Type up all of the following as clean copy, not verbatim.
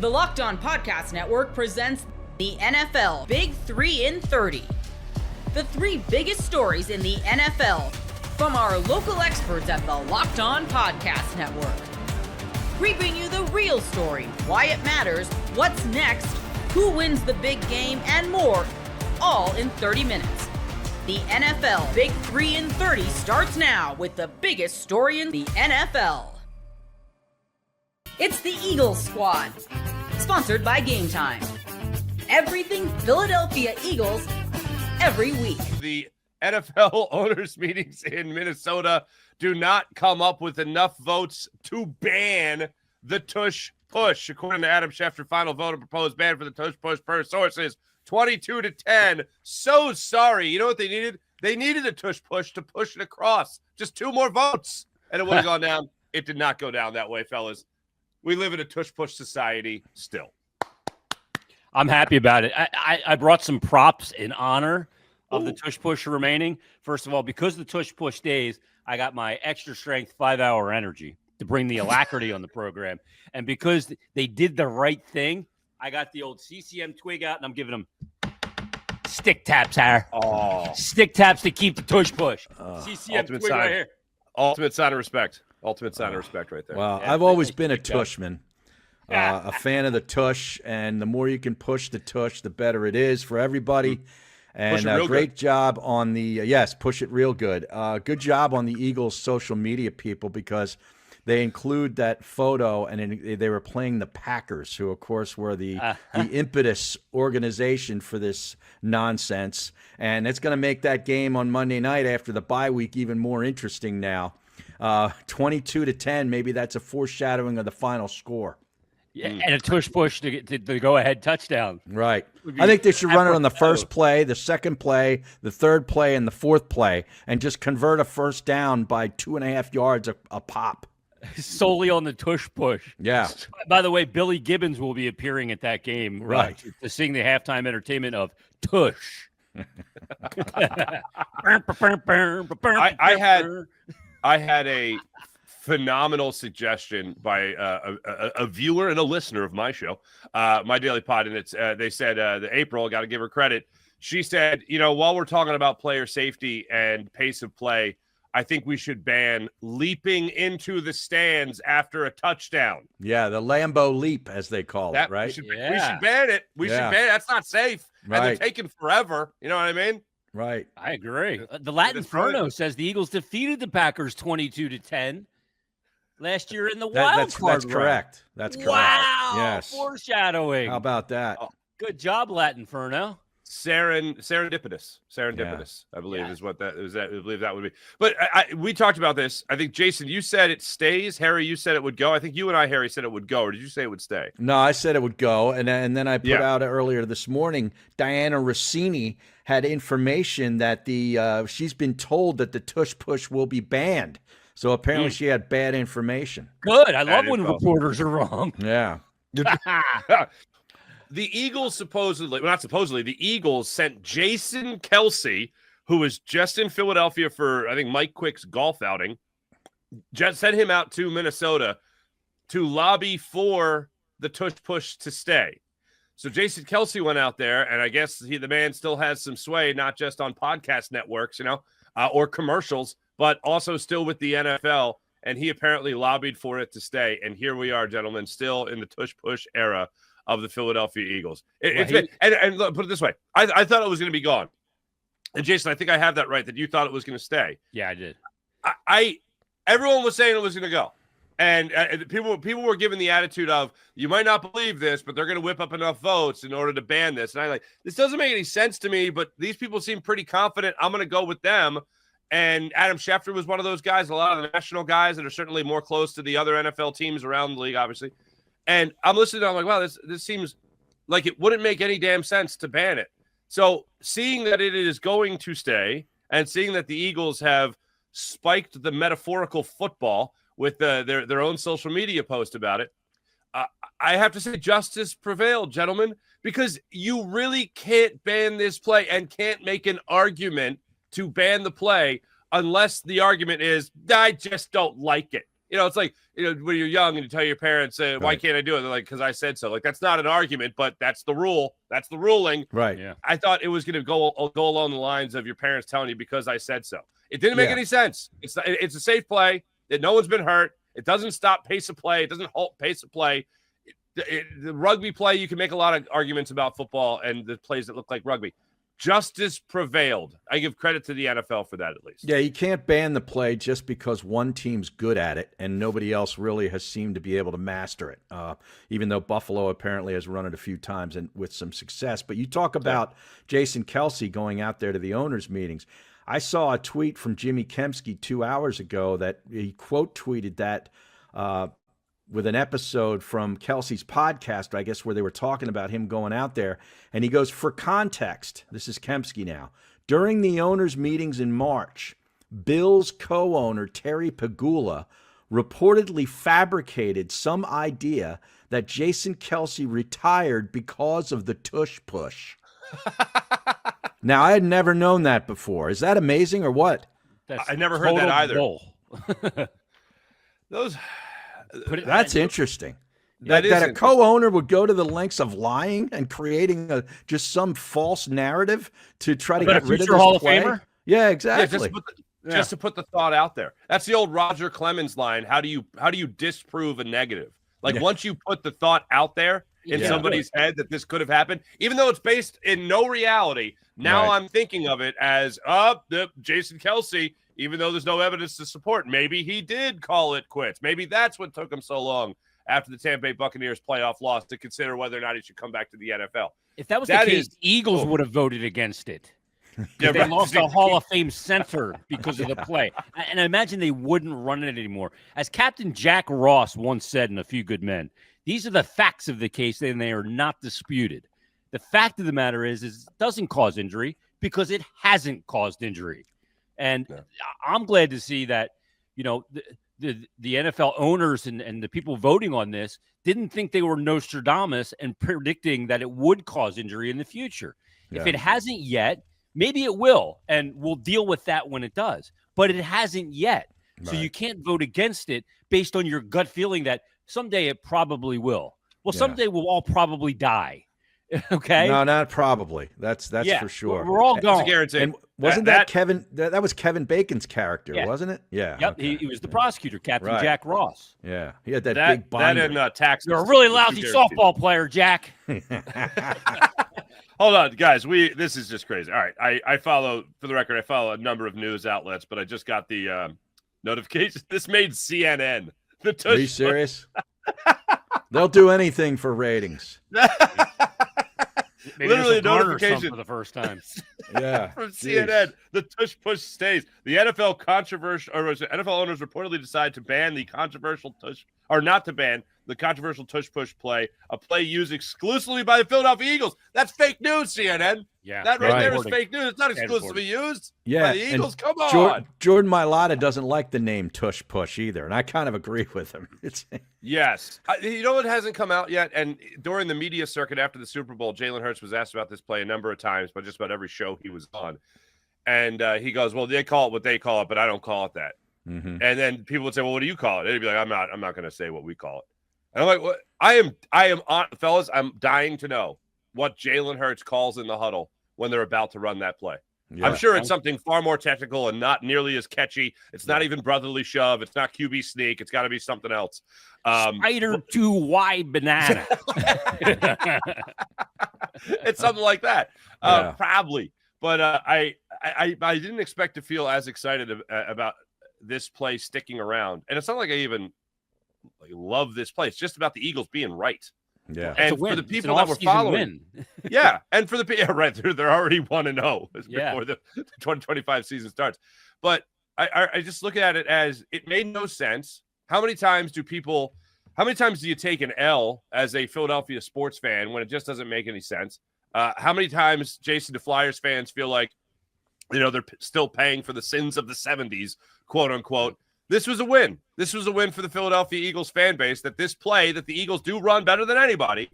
The Locked On Podcast Network presents the NFL Big 3 in 30. The 3 biggest stories in the NFL from our local experts at the Locked On Podcast Network. We bring you the real story, why it matters, what's next, who wins the big game, and more, all in 30 minutes. The NFL Big 3 in 30 starts now with the biggest story in the NFL. It's the Eagles Squad, sponsored by Gametime. Everything Philadelphia Eagles, every week. The NFL owners' meetings in Minnesota do not come up with enough votes to ban the Tush push. According to Adam Schefter, final vote of proposed ban for the Tush push per sources, 22-10. So sorry. You know what they needed? They needed a Tush push to push it across. Just 2 more votes, and it would have gone down. It did not go down that way, fellas. We live in a Tush push society still. I'm happy about it. I brought some props in honor of the Tush push remaining. First of all, because the Tush push days, I got my extra strength 5-hour energy to bring the alacrity on the program. And because they did the right thing, I got the old CCM twig out, and I'm giving them stick taps, Harry. Oh, stick taps to keep the Tush push. CCM ultimate twig sign. right here. Ultimate sign of respect. Ultimate sign of respect right there. Well, Yeah, I've always been a Tushman, a fan of the Tush, and the more you can push the Tush, the better it is for everybody. And great job on the push it real good. Good job on the Eagles' social media people, because they include that photo, and they were playing the Packers, who, of course, were the impetus organization for this nonsense. And it's going to make that game on Monday night after the bye week even more interesting now. 22-10, maybe that's a foreshadowing of the final score. Yeah, and a Tush push to get the go-ahead touchdown. Right. I think they should run it on the first play, the second play, the third play, and the fourth play, and just convert a first down by 2.5 yards a pop. Solely on the Tush push. Yeah. By the way, Billy Gibbons will be appearing at that game, right, to sing the halftime entertainment of Tush. I had a phenomenal suggestion by a viewer and a listener of my show, My Daily Pod, and it's they said April, got to give her credit. She said, while we're talking about player safety and pace of play, I think we should ban leaping into the stands after a touchdown. Yeah, the Lambeau leap, as they call it, right? We should ban it. We should ban it. That's not safe. Right. And they're taking forever. You know what I mean? Right. I agree. The Latin Inferno says the Eagles defeated the Packers 22-10 last year in the wild card. That's correct. That's correct. Wow. Yes. Foreshadowing. How about that? Good job, Latin Inferno. Serendipitous, I believe is what that is. I believe that would be. But we talked about this. I think, Jason, you said it stays. Harry, you said it would go. I think you and I, Harry, said it would go. Or did you say it would stay? No, I said it would go. And then I put out earlier this morning, Diana Rossini had information that she's been told that the Tush push will be banned. So apparently she had bad information. Good. I love when reporters are wrong. Yeah. The Eagles the Eagles sent Jason Kelsey, who was just in Philadelphia for, I think, Mike Quick's golf outing, just sent him out to Minnesota to lobby for the Tush push to stay. So Jason Kelsey went out there, and I guess the man still has some sway, not just on podcast networks, or commercials, but also still with the NFL, and he apparently lobbied for it to stay. And here we are, gentlemen, still in the Tush push era of the Philadelphia Eagles. And look, put it this way. I thought it was going to be gone. And Jason, I think I have that right, that you thought it was going to stay. Yeah, I did. Everyone was saying it was going to go. And people were given the attitude of, you might not believe this, but they're going to whip up enough votes in order to ban this. And this doesn't make any sense to me, but these people seem pretty confident. I'm going to go with them. And Adam Schefter was one of those guys, a lot of the national guys that are certainly more close to the other NFL teams around the league, obviously. And I'm listening, I'm like, wow, this seems like it wouldn't make any damn sense to ban it. So seeing that it is going to stay, and seeing that the Eagles have spiked the metaphorical football with their own social media post about it, I have to say justice prevailed, gentlemen, because you really can't ban this play and can't make an argument to ban the play unless the argument is, I just don't like it. it's like, when you're young and you tell your parents, why can't I do it? They're like, because I said so. Like, that's not an argument, but that's the rule. That's the ruling. Right. Yeah. I thought it was going to go along the lines of your parents telling you because I said so. It didn't make any sense. It's a safe play. That no one's been hurt. It doesn't stop pace of play. It doesn't halt pace of play. The rugby play, you can make a lot of arguments about football and the plays that look like rugby. Justice prevailed. I give credit to the NFL for that, at least. Yeah, you can't ban the play just because one team's good at it and nobody else really has seemed to be able to master it, even though Buffalo apparently has run it a few times and with some success. But you talk about Jason Kelce going out there to the owners' meetings. I saw a tweet from Jimmy Kempski 2 hours ago that he quote tweeted that with an episode from Kelsey's podcast, I guess, where they were talking about him going out there. And he goes, for context, this is Kempski now, during the owners' meetings in March, Bills co-owner Terry Pegula reportedly fabricated some idea that Jason Kelce retired because of the tush push. Now, I had never known that before. Is that amazing or what? I never heard that either. That's interesting. That a co-owner would go to the lengths of lying and creating just some false narrative to try to get rid of this Hall play. of Famer? Yeah, exactly. Just to put the thought out there. That's the old Roger Clemens line. How do you disprove a negative? Like once you put the thought out there in somebody's head that this could have happened, even though it's based in no reality, now I'm thinking of it as the Jason Kelce. Even though there's no evidence to support, maybe he did call it quits. Maybe that's what took him so long after the Tampa Bay Buccaneers playoff loss to consider whether or not he should come back to the NFL. If that was the case, Eagles would have voted against it. Yeah, they lost a Hall of Fame center because of the play. And I imagine they wouldn't run it anymore. As Captain Jack Ross once said in A Few Good Men, these are the facts of the case, and they are not disputed. The fact of the matter is it doesn't cause injury because it hasn't caused injury. And I'm glad to see that, the NFL owners and the people voting on this didn't think they were Nostradamus and predicting that it would cause injury in the future. Yeah. If it hasn't yet, maybe it will, and we'll deal with that when it does. But it hasn't yet. Right. So you can't vote against it based on your gut feeling that someday it probably will. Well, someday we'll all probably die. Okay. No, not probably. That's for sure. We're all going. That's a guarantee. And wasn't that Kevin? That was Kevin Bacon's character, wasn't it? Yeah. Yep. Okay. He was the prosecutor, Captain Jack Ross. Yeah. He had that big binder. That and taxes. You're a really lousy softball player, Jack. Hold on, guys. This is just crazy. All right. I follow, for the record, a number of news outlets, but I just got the notification. This made CNN. Are you serious? They'll do anything for ratings. Literally a notification for the first time. From CNN. The tush push stays. The NFL NFL owners reportedly decide to ban the controversial tush, or not to ban the controversial tush push play, a play used exclusively by the Philadelphia Eagles. That's fake news, CNN. Yeah, that right there is fake news. It's not exclusively used by the Eagles. Come on. Jordan Mailata doesn't like the name tush push either, and I kind of agree with him. Yes. It hasn't come out yet, and during the media circuit after the Super Bowl, Jalen Hurts was asked about this play a number of times by just about every show he was on. And he goes, well, they call it what they call it, but I don't call it that. Mm-hmm. And then people would say, well, what do you call it? And he'd be like, I'm not going to say what we call it. And I'm like, what? I am on, fellas, I'm dying to know what Jalen Hurts calls in the huddle when they're about to run that play. Yeah. I'm sure it's something far more technical and not nearly as catchy. It's not even brotherly shove. It's not QB sneak. It's got to be something else. Spider 2Y banana. It's something like that. Probably. But I didn't expect to feel as excited about this play sticking around. And it's not like I even love this play. It's just about the Eagles being right. Yeah. And for the people that were following. And for the right, they're already 1-0 before the 2025 season starts. But I just look at it as it made no sense. How many times do you take an L as a Philadelphia sports fan when it just doesn't make any sense? How many times, Jason, do Flyers fans feel like, they're still paying for the sins of the 70s, quote unquote? This was a win. This was a win for the Philadelphia Eagles fan base, that this play that the Eagles do run better than anybody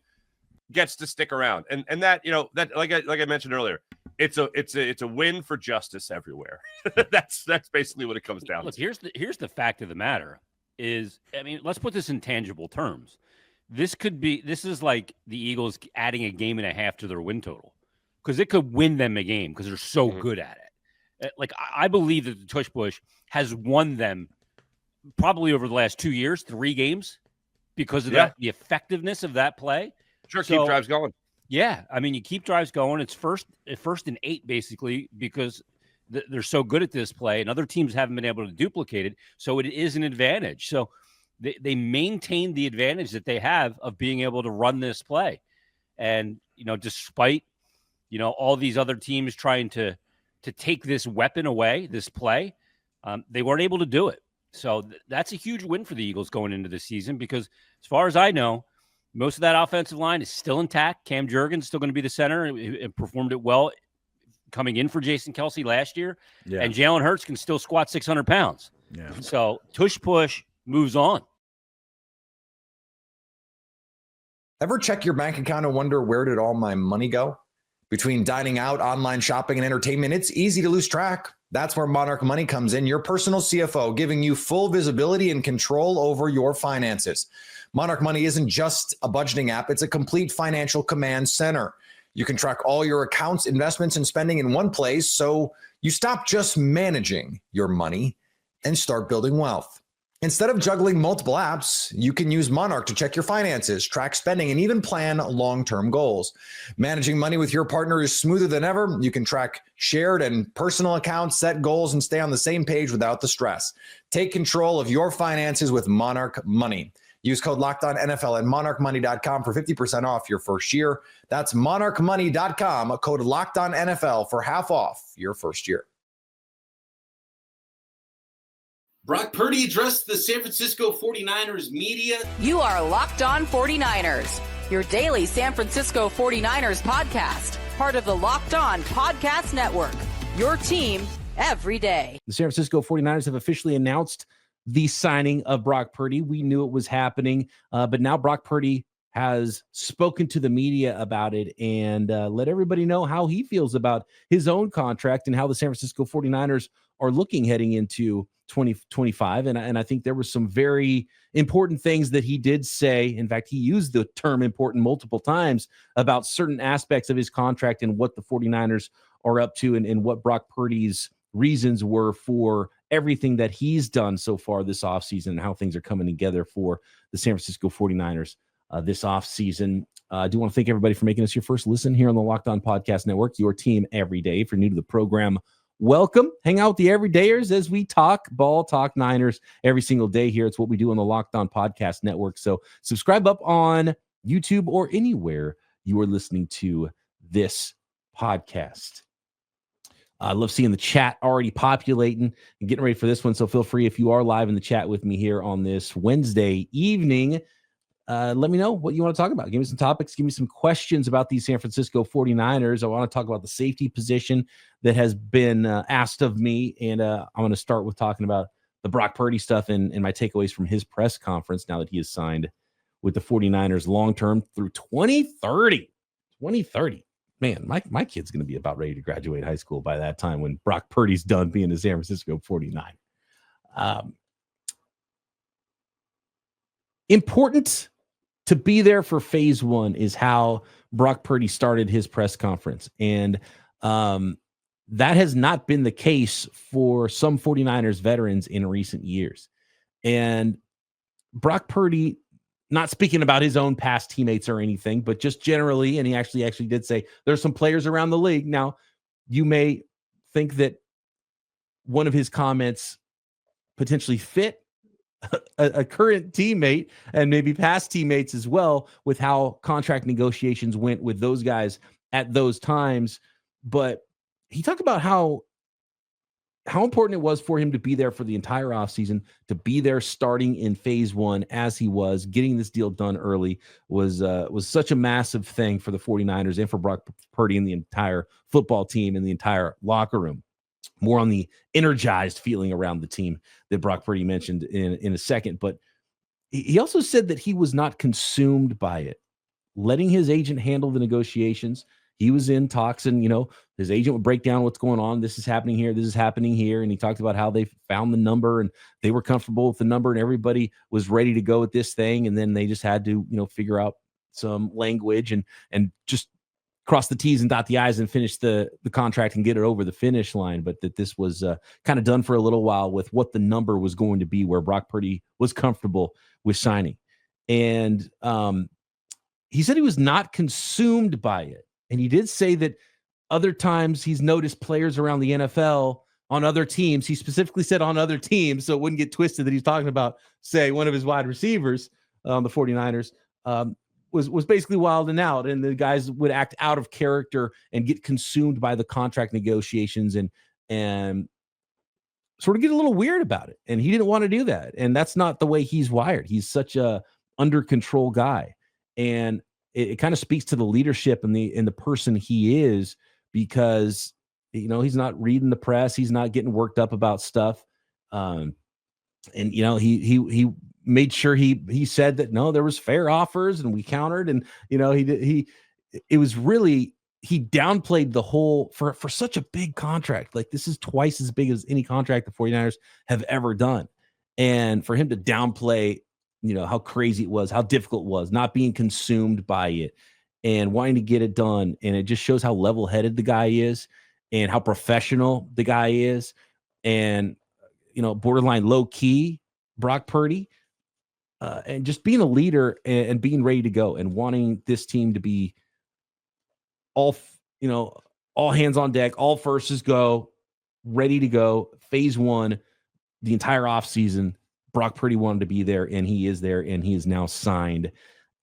gets to stick around. And that, that like I mentioned earlier, it's a win for justice everywhere. That's basically what it comes down to. Here's the fact of the matter. is, I mean, let's put this in tangible terms. This is like the Eagles adding a game and a half to their win total, because it could win them a game because they're so good at it. Like, I believe that the Tush Push has won them probably over the last 2 years, 3 games, because of that, the effectiveness of that play. Sure, keep drives going. Yeah, I mean, you keep drives going. It's first and 8, basically, because they're so good at this play, and other teams haven't been able to duplicate it. So it is an advantage. So they maintain the advantage that they have of being able to run this play. And, despite, all these other teams trying to take this weapon away, this play, they weren't able to do it. So that's a huge win for the Eagles going into the season, because as far as I know, most of that offensive line is still intact. Cam Jurgens still going to be the center and performed it well coming in for Jason Kelce last year. Yeah. And Jalen Hurts can still squat 600 pounds. Yeah. So Tush Push moves on. Ever check your bank account and wonder, where did all my money go? Between dining out, online shopping, and entertainment, it's easy to lose track. That's where Monarch Money comes in, your personal CFO, giving you full visibility and control over your finances. Monarch Money isn't just a budgeting app. It's a complete financial command center. You can track all your accounts, investments, and spending in one place, so you stop just managing your money and start building wealth. Instead of juggling multiple apps, you can use Monarch to check your finances, track spending, and even plan long-term goals. Managing money with your partner is smoother than ever. You can track shared and personal accounts, set goals, and stay on the same page without the stress. Take control of your finances with Monarch Money. Use code LOCKEDONNFL at monarchmoney.com for 50% off your first year. That's monarchmoney.com, code LOCKEDONNFL for half off your first year. Brock Purdy addressed the San Francisco 49ers media. You are Locked On 49ers, your daily San Francisco 49ers podcast, part of the Locked On Podcast Network, your team every day. The San Francisco 49ers have officially announced the signing of Brock Purdy. We knew it was happening, but now Brock Purdy has spoken to the media about it and let everybody know how he feels about his own contract and how the San Francisco 49ers are looking heading into 2025. And I think there were some very important things that he did say. In fact, he used the term important multiple times about certain aspects of his contract and what the 49ers are up to and what Brock Purdy's reasons were for everything that he's done so far this offseason and how things are coming together for the San Francisco 49ers this offseason. I do want to thank everybody for making us your first listen here on the Locked On Podcast Network, your team every day. If you're new to the program, welcome. Hang out with the everydayers as we talk ball, talk Niners every single day here. It's what we do on the Locked On Podcast Network. So subscribe up on YouTube or anywhere you are listening to this podcast. I love seeing the chat already populating and getting ready for this one. So feel free, if you are live in the chat with me here on this Wednesday evening, let me know what you want to talk about. Give me some topics. Give me some questions about these San Francisco 49ers. I want to talk about the safety position that has been asked of me. And I'm going to start with talking about the Brock Purdy stuff and my takeaways from his press conference now that he is signed with the 49ers long-term through 2030. 2030. Man, my kid's going to be about ready to graduate high school by that time when Brock Purdy's done being a San Francisco 49er. Important to be there for phase one is how Brock Purdy started his press conference. And that has not been the case for some 49ers veterans in recent years. And Brock Purdy, not speaking about his own past teammates or anything, but just generally, and he actually did say there's some players around the league. Now, you may think that one of his comments potentially fit a current teammate and maybe past teammates as well with how contract negotiations went with those guys at those times. But he talked about how important it was for him to be there for the entire offseason, to be there starting in phase one as he was. Getting this deal done early was such a massive thing for the 49ers and for Brock Purdy and the entire football team and the entire locker room. More on the energized feeling around the team that Brock Purdy mentioned in a second. But he also said that he was not consumed by it, letting his agent handle the negotiations. he was in talks, and his agent would break down what's going on. This is happening here. This is happening here. And he talked about how they found the number and they were comfortable with the number and everybody was ready to go with this thing. And then they just had to, figure out some language and just cross the T's and dot the I's and finish the contract and get it over the finish line. But that this was kind of done for a little while with what the number was going to be, where Brock Purdy was comfortable with signing. And he said he was not consumed by it. And he did say that other times he's noticed players around the NFL on other teams. He specifically said on other teams, so it wouldn't get twisted that he's talking about, say, one of his wide receivers, the 49ers, was basically wilding out, and the guys would act out of character and get consumed by the contract negotiations and sort of get a little weird about it. And he didn't want to do that. And that's not the way he's wired. He's such a under control guy. And it kind of speaks to the leadership and the person he is, because he's not reading the press, he's not getting worked up about stuff, and he made sure he said that no, there was fair offers and we countered, and he downplayed the whole for such a big contract. Like, this is twice as big as any contract the 49ers have ever done, and for him to downplay how crazy it was, how difficult it was, not being consumed by it and wanting to get it done. And it just shows how level-headed the guy is and how professional the guy is. And, borderline low-key Brock Purdy, and just being a leader and being ready to go and wanting this team to be all hands on deck, all firsts go, ready to go. Phase one, the entire offseason, Brock Purdy wanted to be there, and he is there, and he is now signed.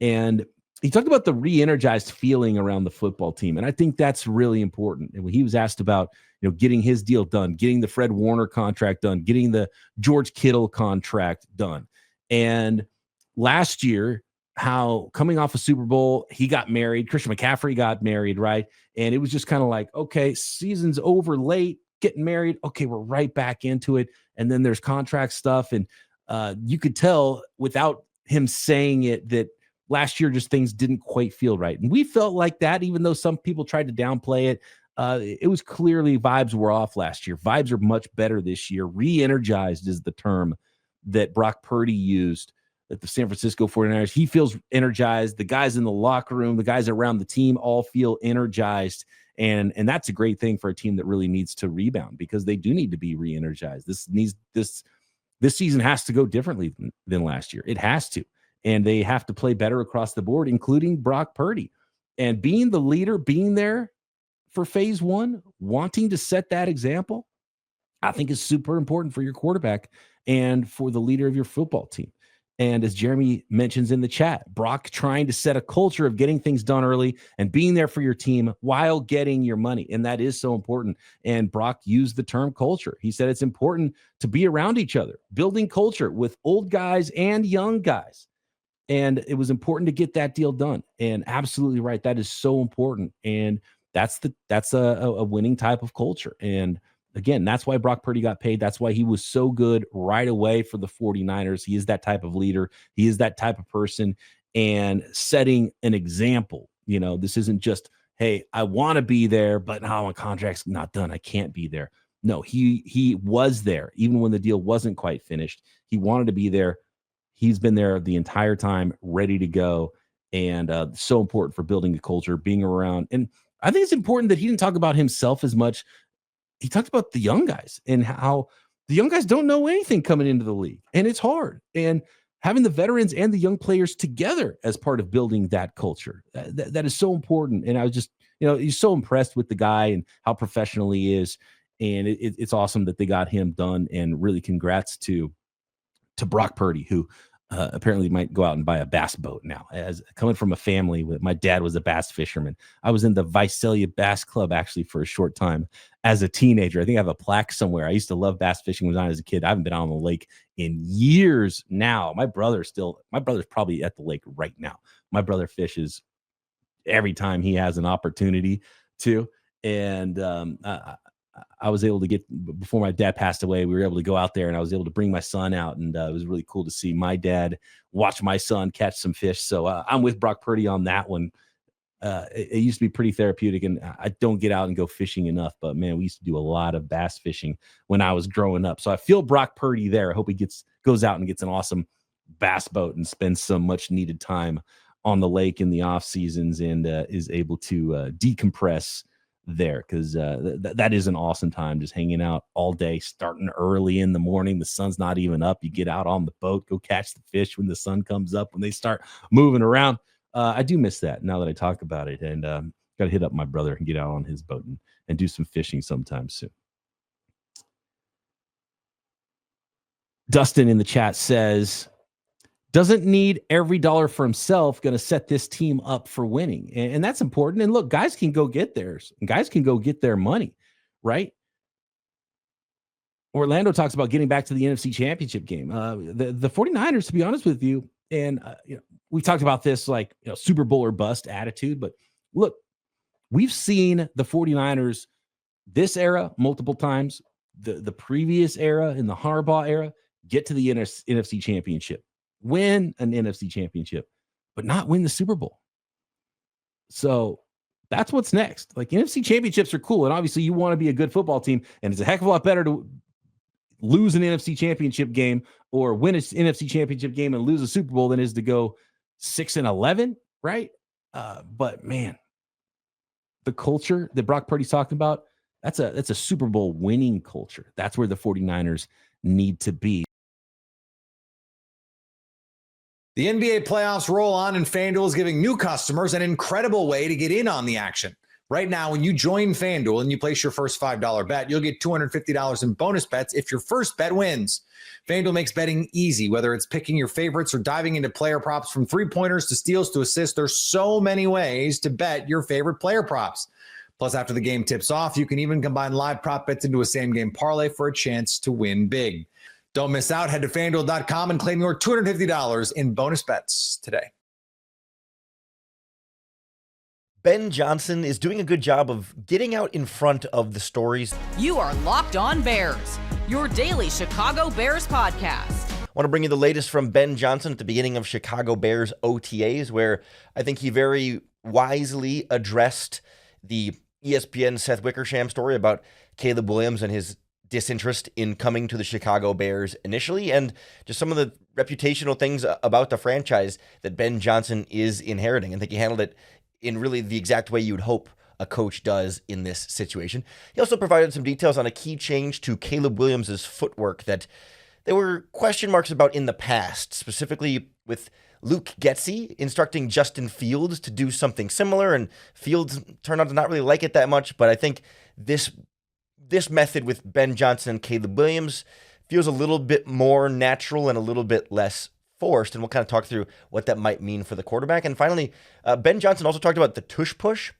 And he talked about the re-energized feeling around the football team, and I think that's really important. And when he was asked about, getting his deal done, getting the Fred Warner contract done, getting the George Kittle contract done, and last year, how coming off a Super Bowl, he got married, Christian McCaffrey got married, right? And it was just kind of like, okay, season's over late, getting married, okay, we're right back into it. And then there's contract stuff, and you could tell without him saying it that last year just things didn't quite feel right. And we felt like that, even though some people tried to downplay it. It was clearly vibes were off last year. Vibes are much better this year. Re-energized is the term that Brock Purdy used at the San Francisco 49ers. He feels energized. The guys in the locker room, the guys around the team all feel energized. And that's a great thing for a team that really needs to rebound, because they do need to be re-energized. This season has to go differently than last year. It has to. And they have to play better across the board, including Brock Purdy. And being the leader, being there for phase one, wanting to set that example, I think is super important for your quarterback and for the leader of your football team. And as Jeremy mentions in the chat, Brock trying to set a culture of getting things done early and being there for your team while getting your money. And that is so important. And Brock used the term culture. He said it's important to be around each other, building culture with old guys and young guys. And it was important to get that deal done. And absolutely right. That is so important. And that's a winning type of culture. And again, that's why Brock Purdy got paid. That's why he was so good right away for the 49ers. He is that type of leader. He is that type of person, and setting an example. This isn't just, hey, I want to be there, but now my contract's not done, I can't be there. No, he was there. Even when the deal wasn't quite finished, he wanted to be there. He's been there the entire time, ready to go. And so important for building a culture, being around. And I think it's important that he didn't talk about himself as much. He talked about the young guys and how the young guys don't know anything coming into the league, and it's hard. And having the veterans and the young players together as part of building that culture, that is so important. And I was just, he's so impressed with the guy and how professional he is. And it's awesome that they got him done. And really congrats to Brock Purdy, who apparently might go out and buy a bass boat now. As coming from a family with, my dad was a bass fisherman. I was in the Visalia Bass Club actually for a short time as a teenager. I think I have a plaque somewhere. I used to love bass fishing when I was a kid. I haven't been out on the lake in years now. My brother's probably at the lake right now. My brother fishes every time he has an opportunity to. And I was able to get, before my dad passed away, we were able to go out there, and I was able to bring my son out, and it was really cool to see my dad watch my son catch some fish. So I'm with Brock Purdy on that one. It used to be pretty therapeutic, and I don't get out and go fishing enough, but man, we used to do a lot of bass fishing when I was growing up. So I feel Brock Purdy there. I hope he goes out and gets an awesome bass boat and spends some much needed time on the lake in the off seasons and is able to decompress there, because that is an awesome time, just hanging out all day, starting early in the morning. The sun's not even up. You get out on the boat, go catch the fish when the sun comes up, when they start moving around. I do miss that now that I talk about it, and got to hit up my brother and get out on his boat and do some fishing sometime soon. Dustin in the chat says, doesn't need every dollar for himself, going to set this team up for winning. And that's important. And look, guys can go get theirs. Guys can go get their money, right? Orlando talks about getting back to the NFC Championship game. The 49ers, to be honest with you, and we talked about this Super Bowl or bust attitude, but look, we've seen the 49ers this era multiple times, the previous era in the Harbaugh era, get to the NFC Championship, win an NFC Championship, but not win the Super Bowl. So that's what's next. NFC Championships are cool, and obviously you want to be a good football team, and it's a heck of a lot better to lose an NFC Championship game or win an NFC Championship game and lose a Super Bowl than is to go 6-11, right? But man, the culture that Brock Purdy's talking about, that's a Super Bowl winning culture. That's where the 49ers need to be. The NBA playoffs roll on, and FanDuel is giving new customers an incredible way to get in on the action. Right now, when you join FanDuel and you place your first $5 bet, you'll get $250 in bonus bets if your first bet wins. FanDuel makes betting easy, whether it's picking your favorites or diving into player props, from three-pointers to steals to assists. There's so many ways to bet your favorite player props. Plus, after the game tips off, you can even combine live prop bets into a same-game parlay for a chance to win big. Don't miss out. Head to FanDuel.com and claim your $250 in bonus bets today. Ben Johnson is doing a good job of getting out in front of the stories. You are Locked On Bears, your daily Chicago Bears podcast. I want to bring you the latest from Ben Johnson at the beginning of Chicago Bears OTAs, where I think he very wisely addressed the ESPN Seth Wickersham story about Caleb Williams and his disinterest in coming to the Chicago Bears initially, and just some of the reputational things about the franchise that Ben Johnson is inheriting. I think he handled it in really the exact way you'd hope a coach does in this situation. He also provided some details on a key change to Caleb Williams' footwork that there were question marks about in the past, specifically with Luke Getsy instructing Justin Fields to do something similar, and Fields turned out to not really like it that much. But I think this method with Ben Johnson and Caleb Williams feels a little bit more natural and a little bit less forced, and we'll kind of talk through what that might mean for the quarterback. And finally, Ben Johnson also talked about the tush push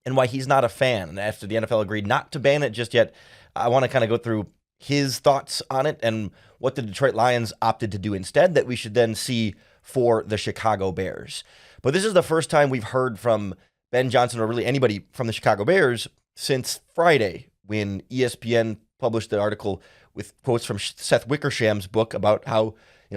and why he's not a fan. And after the NFL agreed not to ban it just yet, I want to kind of go through his thoughts on it and what the Detroit Lions opted to do instead that we should then see for the Chicago Bears. But this is the first time we've heard from Ben Johnson, or really anybody from the Chicago Bears, since Friday, when ESPN published the article with quotes from Seth Wickersham's book about how,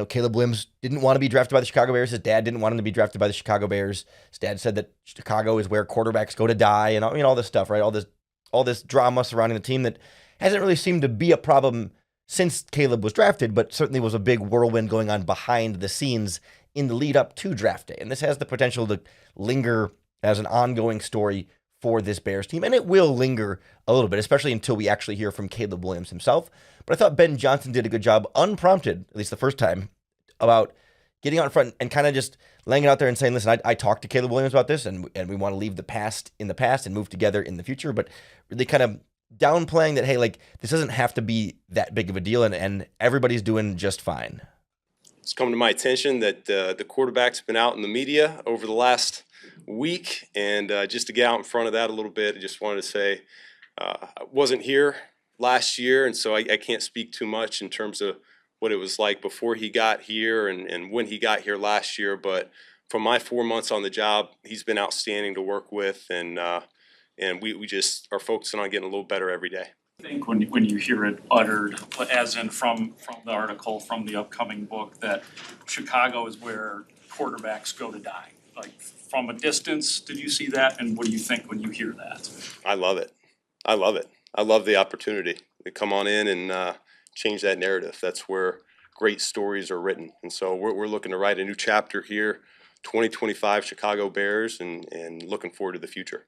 Caleb Williams didn't want to be drafted by the Chicago Bears. His dad didn't want him to be drafted by the Chicago Bears. His dad said that Chicago is where quarterbacks go to die, and all this stuff, right? All this drama surrounding the team that hasn't really seemed to be a problem since Caleb was drafted, but certainly was a big whirlwind going on behind the scenes in the lead up to draft day. And this has the potential to linger as an ongoing story for this Bears team, and it will linger a little bit, especially until we actually hear from Caleb Williams himself. But I thought Ben Johnson did a good job, unprompted, at least the first time, about getting out in front and kind of just laying it out there and saying, listen, I talked to Caleb Williams about this, and we want to leave the past in the past and move together in the future, but really kind of downplaying that, hey, this doesn't have to be that big of a deal, and everybody's doing just fine. It's come to my attention that the quarterback's been out in the media over the last week, and just to get out in front of that a little bit, I just wanted to say I wasn't here last year, and so I can't speak too much in terms of what it was like before he got here and when he got here last year. But from my 4 months on the job, he's been outstanding to work with, and we just are focusing on getting a little better every day. I think when you hear it uttered, as in from the article, from the upcoming book, that Chicago is where quarterbacks go to die. from a distance. Did you see that? And what do you think when you hear that? I love it. I love it. I love the opportunity to come on in and change that narrative. That's where great stories are written. And so we're looking to write a new chapter here, 2025 Chicago Bears, and looking forward to the future.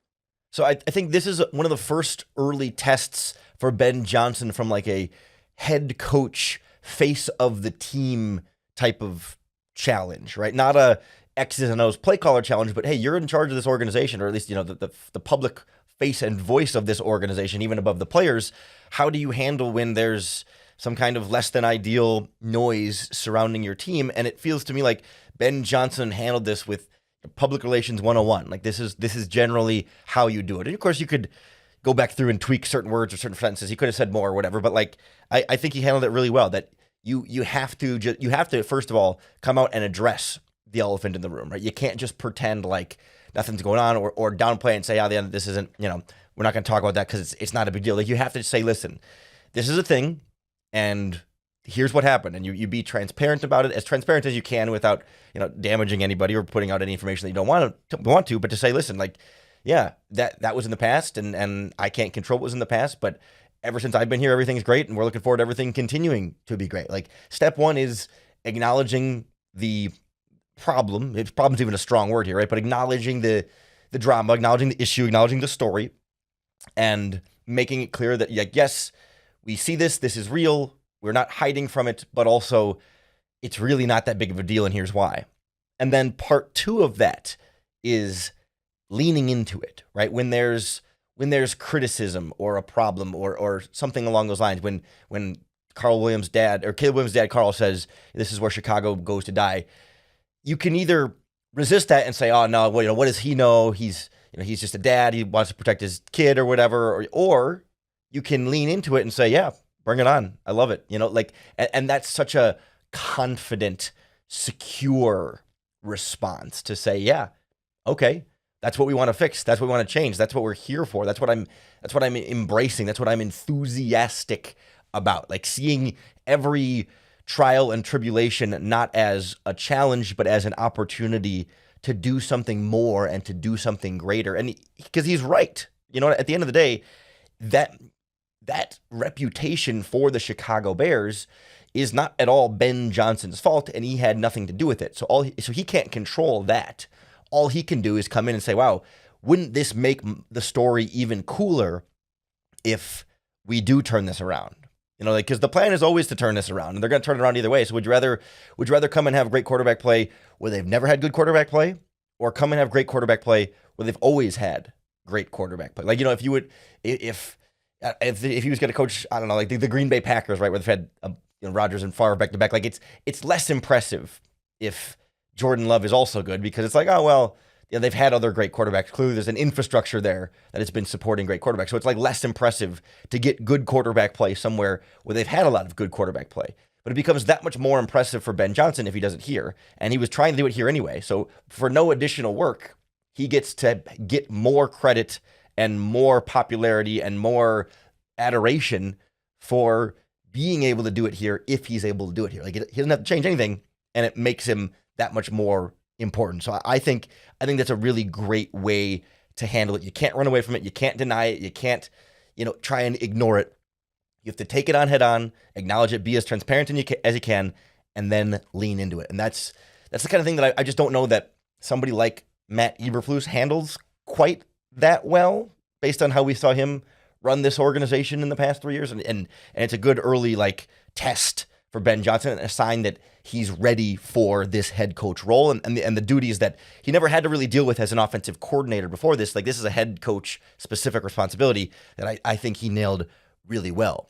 So I think this is one of the first early tests for Ben Johnson from like a head coach, face of the team type of challenge, right? Not a X's and O's play caller challenge, but hey, you're in charge of this organization, or at least, the public face and voice of this organization, even above the players. How do you handle when there's some kind of less than ideal noise surrounding your team? And it feels to me like Ben Johnson handled this with public relations 101. Like this is generally how you do it. And of course you could go back through and tweak certain words or certain sentences. He could have said more or whatever, but like, I think he handled it really well. That you have to first of all come out and address the elephant in the room, right? You can't just pretend like nothing's going on or downplay and say, oh, this isn't, we're not going to talk about that because it's not a big deal. Like you have to say, listen, this is a thing and here's what happened. And you be transparent about it, as transparent as you can without, damaging anybody or putting out any information that you don't want to, but to say, listen, like, yeah, that was in the past and I can't control what was in the past, but ever since I've been here, everything's great and we're looking forward to everything continuing to be great. Like step one is acknowledging the problem. Problem's even a strong word here, right? But acknowledging the drama, acknowledging the issue, acknowledging the story, and making it clear that, yes, we see this is real, we're not hiding from it, but also it's really not that big of a deal, and here's why. And then part two of that is leaning into it, right? When there's criticism or a problem or something along those lines, when Caleb Williams' dad, Carl, says, this is where Chicago goes to die, you can either resist that and say, oh, no, well, what does he know? He's just a dad. He wants to protect his kid or whatever. Or you can lean into it and say, yeah, bring it on. I love it. And that's such a confident, secure response to say, yeah, okay, that's what we want to fix. That's what we want to change. That's what we're here for. That's what I'm embracing. That's what I'm enthusiastic about. Like seeing every trial and tribulation not as a challenge, but as an opportunity to do something more and to do something greater. And because he's right, at the end of the day, that reputation for the Chicago Bears is not at all Ben Johnson's fault, and he had nothing to do with it. So he can't control that. All he can do is come in and say, wow, wouldn't this make the story even cooler if we do turn this around? Because the plan is always to turn this around, and they're going to turn it around either way. So would you rather come and have great quarterback play where they've never had good quarterback play, or come and have great quarterback play where they've always had great quarterback play? Like, if he was going to coach, I don't know, like the Green Bay Packers, right, where they've had Rodgers and Favre back to back, like it's less impressive if Jordan Love is also good, because it's like, oh, well, they've had other great quarterbacks. Clearly, there's an infrastructure there that has been supporting great quarterbacks. So it's like less impressive to get good quarterback play somewhere where they've had a lot of good quarterback play. But it becomes that much more impressive for Ben Johnson if he does it here. And he was trying to do it here anyway. So for no additional work, he gets to get more credit and more popularity and more adoration for being able to do it here if he's able to do it here. Like he doesn't have to change anything, and it makes him that much more important. So I think that's a really great way to handle it. You can't run away from it. You can't deny it. You can't, try and ignore it. You have to take it on head on, acknowledge it, be as transparent as you can, and then lean into it. And that's the kind of thing that I just don't know that somebody like Matt Eberflus handles quite that well, based on how we saw him run this organization in the past 3 years. And it's a good early test for Ben Johnson, and a sign that he's ready for this head coach role and the duties that he never had to really deal with as an offensive coordinator before this. Like, this is a head coach specific responsibility that I think he nailed really well.